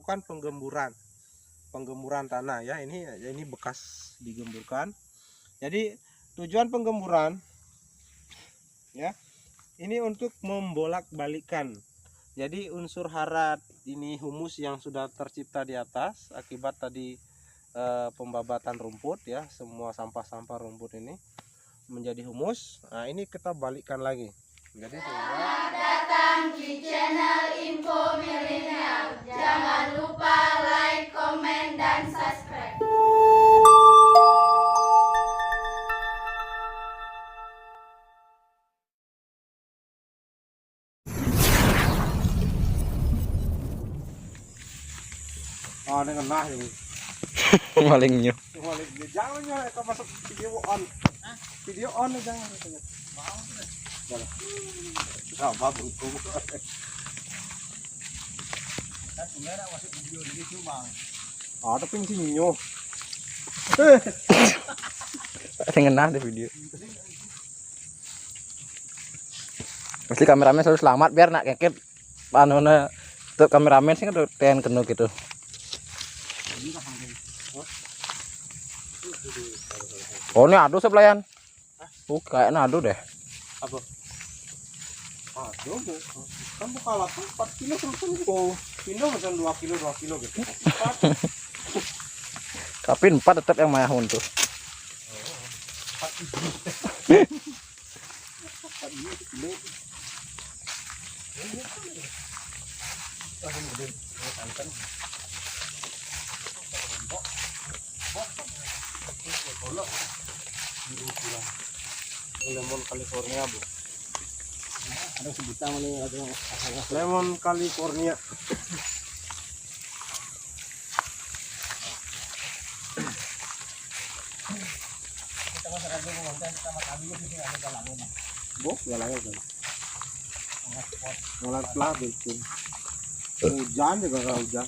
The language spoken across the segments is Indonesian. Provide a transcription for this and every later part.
melakukan penggemburan tanah ya. Ini bekas digemburkan. Jadi tujuan penggemburan ya, ini untuk membolak-balikkan. Jadi unsur hara ini humus yang sudah tercipta di atas akibat tadi pembabatan rumput ya, semua sampah-sampah rumput ini menjadi humus. Nah, ini kita balikkan lagi. Jadi selamat datang di channel Info Milenial. Jangan lupa like, komen, dan subscribe. Oh, dengan nah ini. Malingnya. Jangan itu masuk video on. Video on jangan. Jangan. Enggak bagus. Kan sebenarnya masuk video ini cuma. Ah, tapi masih nyinyo. Ngena di video. Mesti kameramen selalu selamat biar nak keket panona untuk kameramen sih kan ten kenu gitu. Oh ini aduh sebelayan. Kayaknya aduh deh. Apa? Aduh, kan buka lapan 4 kilo terus kok pindah macam 2 kilo gitu. Tapi 4 tetap yang mayahun tuh. Lemon California, Bu. Ada sebutan mana ada Lemon California. kita masyarakat dulu konten sama kami di sini ada galangnya. Bu, galangnya kan. Ngalat pelah betul. Hujan juga kalau hujan.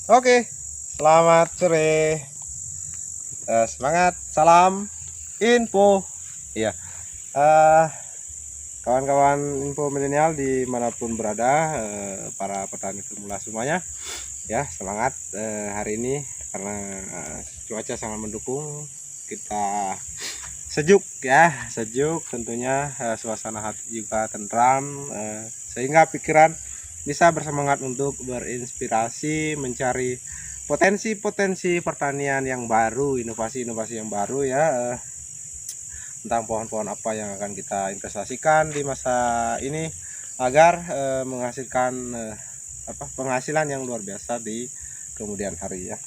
Oke, selamat sore. Semangat, salam info. Iya, kawan-kawan info milenial dimanapun berada, para petani pemula semuanya, ya semangat hari ini karena cuaca sangat mendukung, kita sejuk ya, sejuk tentunya, suasana hati juga tentram, sehingga pikiran bisa bersemangat untuk berinspirasi mencari potensi-potensi pertanian yang baru, inovasi-inovasi yang baru ya, tentang pohon-pohon apa yang akan kita investasikan di masa ini agar menghasilkan penghasilan yang luar biasa di kemudian hari ya.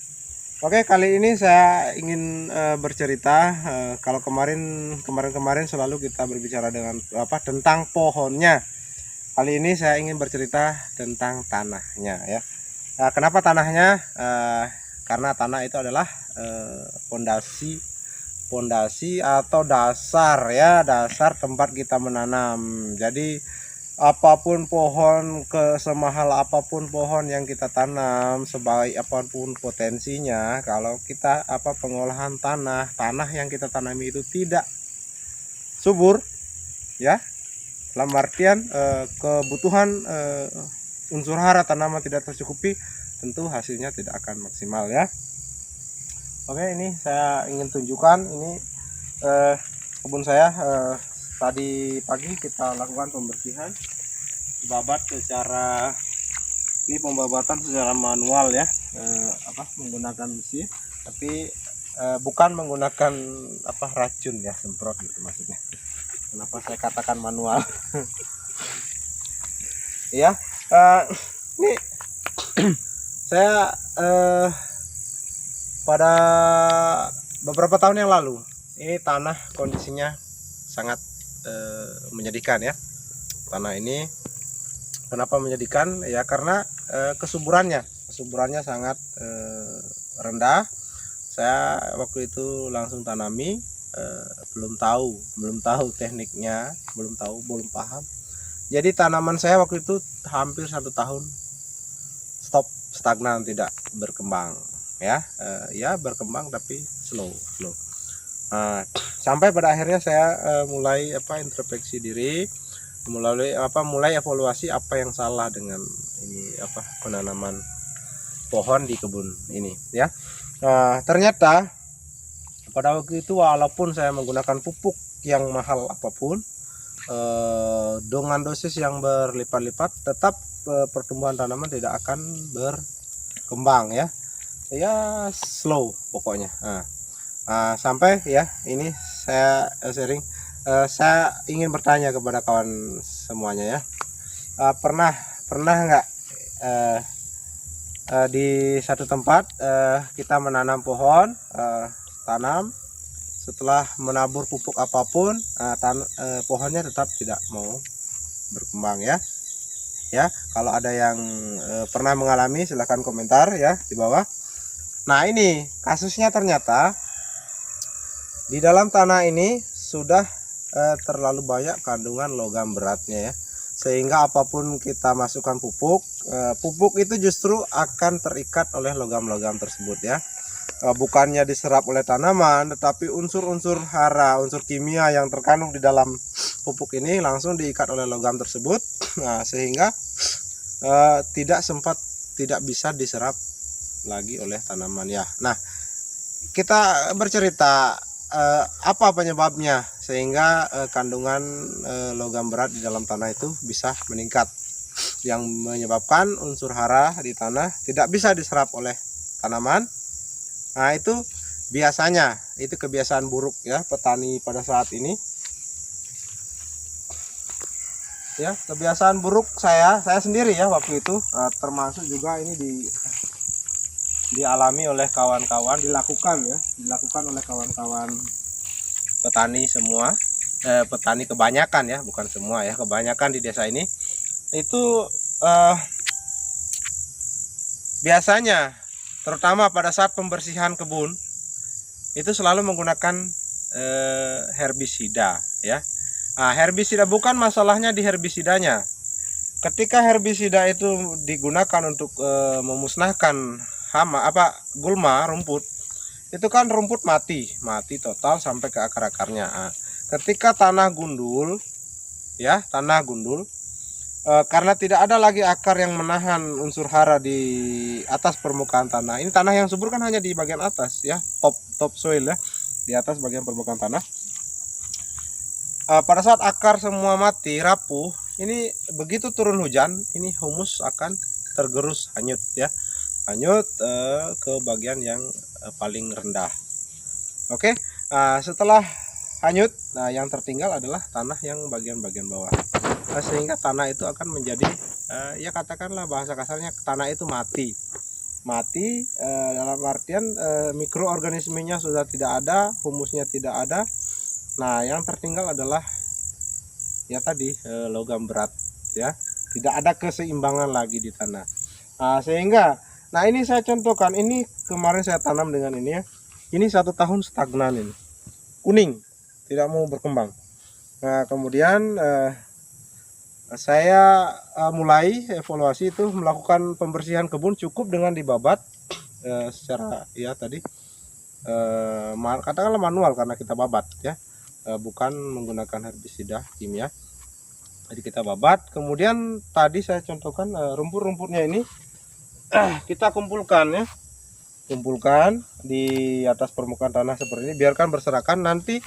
Oke, kali ini saya ingin bercerita, kalau kemarin selalu kita berbicara dengan tentang pohonnya. Kali ini saya ingin bercerita tentang tanahnya ya. Kenapa tanahnya? Karena tanah itu adalah pondasi atau dasar ya, dasar tempat kita menanam. Jadi apapun pohon, semahal apapun pohon yang kita tanam, sebaik apapun potensinya, kalau kita pengolahan tanah yang kita tanami itu tidak subur ya, dalam artian kebutuhan unsur hara tanaman tidak tercukupi, tentu hasilnya tidak akan maksimal ya. Oke, ini saya ingin tunjukkan ini kebun saya. Tadi pagi kita lakukan pembersihan, pembabatan secara manual ya, menggunakan mesin, tapi bukan menggunakan racun ya, semprot gitu maksudnya. Kenapa saya katakan manual? Ya, ini saya pada beberapa tahun yang lalu, ini tanah kondisinya sangat menyedihkan ya. Tanah ini kenapa menyedihkan ya, karena kesuburannya sangat rendah. Saya waktu itu langsung tanami, belum tahu tekniknya, belum paham. Jadi tanaman saya waktu itu hampir 1 tahun stagnan, tidak berkembang ya, ya berkembang tapi slow. Sampai pada akhirnya saya mulai introspeksi diri, mulai evaluasi apa yang salah dengan ini penanaman pohon di kebun ini ya. Ternyata pada waktu itu walaupun saya menggunakan pupuk yang mahal apapun, dengan dosis yang berlipat-lipat, tetap pertumbuhan tanaman tidak akan berkembang ya, slow pokoknya. Sampai ya ini saya sharing, saya ingin bertanya kepada kawan semuanya ya, pernah nggak di satu tempat kita menanam pohon, tanam, setelah menabur pupuk apapun, pohonnya tetap tidak mau berkembang ya. Kalau ada yang pernah mengalami silahkan komentar ya di bawah. Nah ini kasusnya, ternyata di dalam tanah ini sudah terlalu banyak kandungan logam beratnya ya, sehingga apapun kita masukkan pupuk, pupuk itu justru akan terikat oleh logam-logam tersebut ya. Bukannya diserap oleh tanaman, tetapi unsur-unsur hara, unsur kimia yang terkandung di dalam pupuk ini langsung diikat oleh logam tersebut. Sehingga tidak bisa diserap lagi oleh tanaman ya. Nah, kita bercerita apa penyebabnya sehingga kandungan logam berat di dalam tanah itu bisa meningkat, yang menyebabkan unsur hara di tanah tidak bisa diserap oleh tanaman. Nah itu biasanya, itu kebiasaan buruk ya petani pada saat ini ya, kebiasaan buruk saya sendiri ya waktu itu, termasuk juga ini dialami oleh kawan-kawan, dilakukan oleh kawan-kawan petani semua, petani kebanyakan ya, bukan semua ya, kebanyakan di desa ini itu biasanya, terutama pada saat pembersihan kebun itu selalu menggunakan herbisida ya. Herbisida bukan masalahnya di herbisidanya. Ketika herbisida itu digunakan untuk memusnahkan hama gulma rumput, itu kan rumput mati total sampai ke akar-akarnya. Ketika tanah gundul ya, karena tidak ada lagi akar yang menahan unsur hara di atas permukaan tanah. Ini tanah yang subur kan hanya di bagian atas ya, top soil ya, di atas bagian permukaan tanah. Pada saat akar semua mati, rapuh, ini begitu turun hujan, ini humus akan tergerus, hanyut ya, ke bagian yang paling rendah. Oke, setelah hanyut, yang tertinggal adalah tanah yang bagian bawah. Sehingga tanah itu akan menjadi ya katakanlah bahasa kasarnya, tanah itu mati dalam artian mikroorganismenya sudah tidak ada, humusnya tidak ada. Nah yang tertinggal adalah ya tadi logam berat ya, tidak ada keseimbangan lagi di tanah. Sehingga ini saya contohkan, ini kemarin saya tanam dengan ini ya, ini 1 tahun stagnan, ini kuning, tidak mau berkembang. Nah kemudian saya mulai evaluasi itu, melakukan pembersihan kebun cukup dengan dibabat secara ya tadi katakanlah manual, karena kita babat ya, bukan menggunakan herbisida kimia. Jadi kita babat, kemudian tadi saya contohkan rumput-rumputnya ini kita kumpulkan di atas permukaan tanah seperti ini, biarkan berserakan, nanti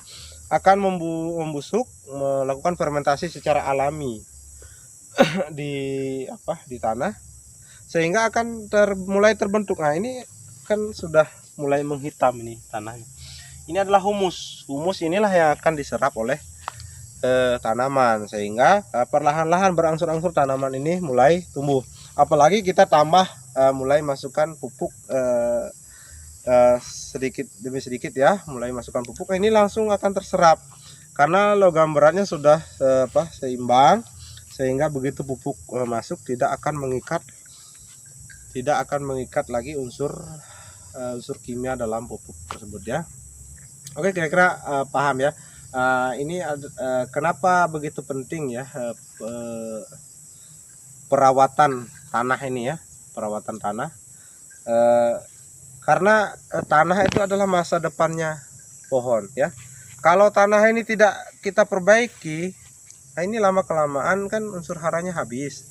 akan membusuk, melakukan fermentasi secara alami di tanah, sehingga akan mulai terbentuk. Nah ini kan sudah mulai menghitam ini tanahnya. Ini adalah humus inilah yang akan diserap oleh tanaman, sehingga perlahan-lahan berangsur-angsur tanaman ini mulai tumbuh. Apalagi kita tambah mulai masukkan pupuk sedikit demi sedikit ya, mulai masukkan pupuk, ini langsung akan terserap karena logam beratnya sudah seimbang, sehingga begitu pupuk masuk tidak akan mengikat lagi unsur kimia dalam pupuk tersebut ya. Oke, kira-kira paham ya. Ini kenapa begitu penting ya perawatan tanah ini ya, perawatan tanah. karena tanah itu adalah masa depannya pohon ya. Kalau tanah ini tidak kita perbaiki, nah ini lama kelamaan kan unsur haranya habis.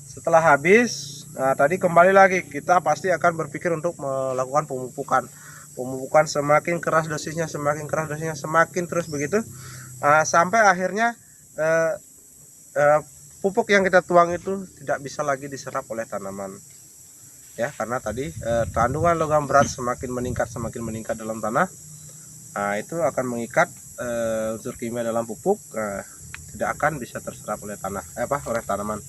Setelah habis, nah tadi kembali lagi kita pasti akan berpikir untuk melakukan pemupukan. Pemupukan semakin keras dosisnya, semakin keras dosisnya, semakin terus begitu sampai akhirnya pupuk yang kita tuang itu tidak bisa lagi diserap oleh tanaman ya, karena tadi kandungan logam berat semakin meningkat dalam tanah. Nah, itu akan mengikat unsur kimia dalam pupuk, tidak akan bisa terserap oleh oleh tanaman.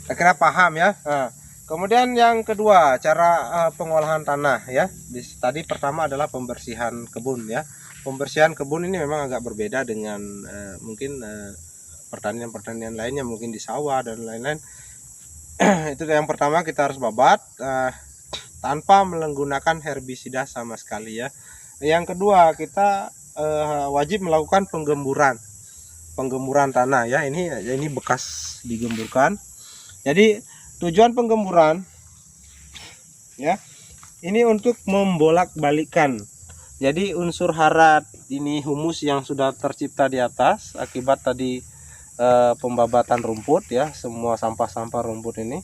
Saya kira paham ya. Nah, kemudian yang kedua, cara pengolahan tanah ya. Tadi pertama adalah pembersihan kebun ya. Pembersihan kebun ini memang agak berbeda dengan mungkin pertanian lainnya, mungkin di sawah dan lain-lain. Itu yang pertama, kita harus babat tanpa menggunakan herbisida sama sekali ya. Yang kedua, kita wajib melakukan penggemburan tanah ya. Ini bekas digemburkan. Jadi tujuan penggemburan ya, ini untuk membolak-balikan. Jadi unsur hara ini, humus yang sudah tercipta di atas akibat tadi pembabatan rumput ya, semua sampah-sampah rumput ini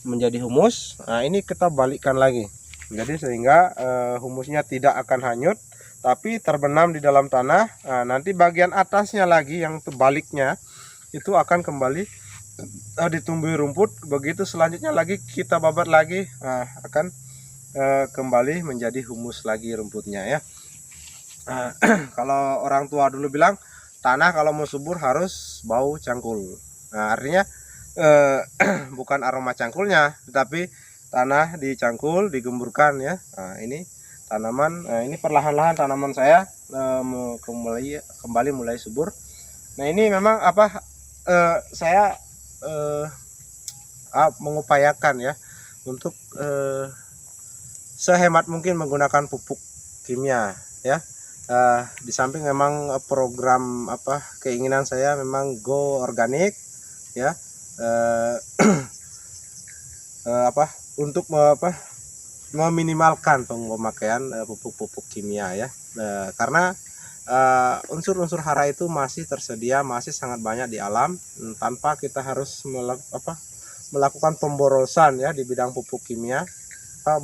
menjadi humus. Nah, ini kita balikkan lagi. Jadi sehingga humusnya tidak akan hanyut tapi terbenam di dalam tanah. Nah, nanti bagian atasnya lagi yang terbaliknya itu akan kembali ditumbuhi rumput. Begitu selanjutnya lagi kita babat lagi, akan kembali menjadi humus lagi rumputnya ya. Kalau orang tua dulu bilang tanah kalau mau subur harus bau cangkul. Nah, artinya bukan aroma cangkulnya, tetapi tanah dicangkul, digemburkan ya. Nah, ini tanaman, ini perlahan-lahan tanaman saya kembali mulai subur. Nah, ini memang saya mengupayakan ya untuk sehemat mungkin menggunakan pupuk kimia ya. Di samping memang program keinginan saya memang go organik ya, untuk meminimalkan pemakaian pupuk-pupuk kimia ya, karena unsur-unsur hara itu masih tersedia, masih sangat banyak di alam, tanpa kita harus melakukan pemborosan ya di bidang pupuk kimia.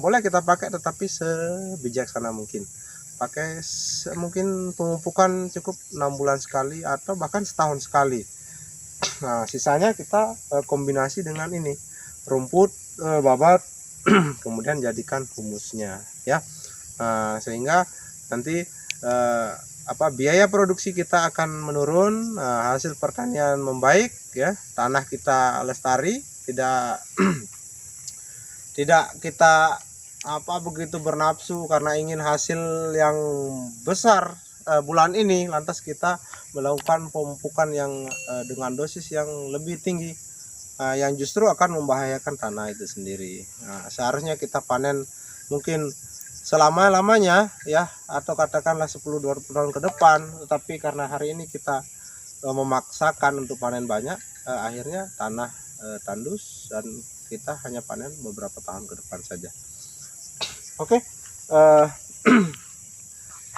Boleh kita pakai, tetapi sebijaksana mungkin. Pakai mungkin pemupukan cukup 6 bulan sekali atau bahkan setahun sekali. Nah, sisanya kita kombinasi dengan ini, rumput babat kemudian jadikan humusnya ya. Sehingga nanti biaya produksi kita akan menurun, hasil pertanian membaik ya, tanah kita lestari, tidak tidak kita begitu bernafsu karena ingin hasil yang besar bulan ini, lantas kita melakukan pemupukan yang dengan dosis yang lebih tinggi, yang justru akan membahayakan tanah itu sendiri. Nah, seharusnya kita panen mungkin selama-lamanya ya, atau katakanlah 10-20 tahun ke depan, tetapi karena hari ini kita memaksakan untuk panen banyak, akhirnya tanah tandus dan kita hanya panen beberapa tahun ke depan saja. Oke,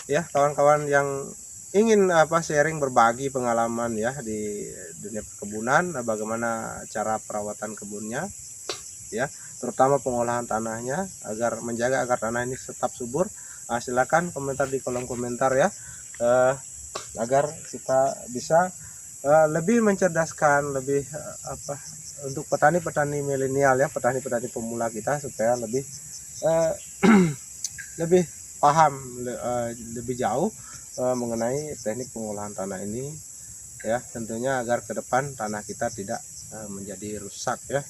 ya kawan-kawan yang ingin sharing, berbagi pengalaman ya di dunia perkebunan, bagaimana cara perawatan kebunnya ya, terutama pengolahan tanahnya agar menjaga agar tanah ini tetap subur. Silakan komentar di kolom komentar ya, agar kita bisa lebih mencerdaskan, lebih untuk petani-petani milenial ya, petani-petani pemula kita, supaya lebih lebih paham lebih jauh mengenai teknik pengolahan tanah ini ya, tentunya agar ke depan tanah kita tidak menjadi rusak ya,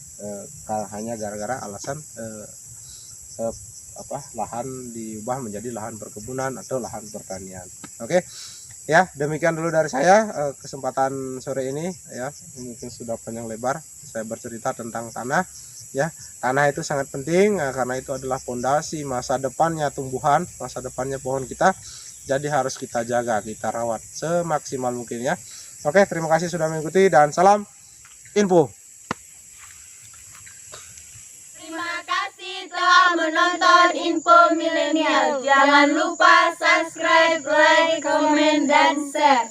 hanya gara-gara alasan lahan diubah menjadi lahan perkebunan atau lahan pertanian. Oke ya, demikian dulu dari saya kesempatan sore ini ya, mungkin sudah panjang lebar saya bercerita tentang tanah ya. Tanah itu sangat penting karena itu adalah fondasi masa depannya tumbuhan, masa depannya pohon kita. Jadi harus kita jaga, kita rawat semaksimal mungkin ya. Oke, terima kasih sudah mengikuti dan salam info. Terima kasih telah menonton Info Milenial. Jangan lupa subscribe, like, komen, dan share.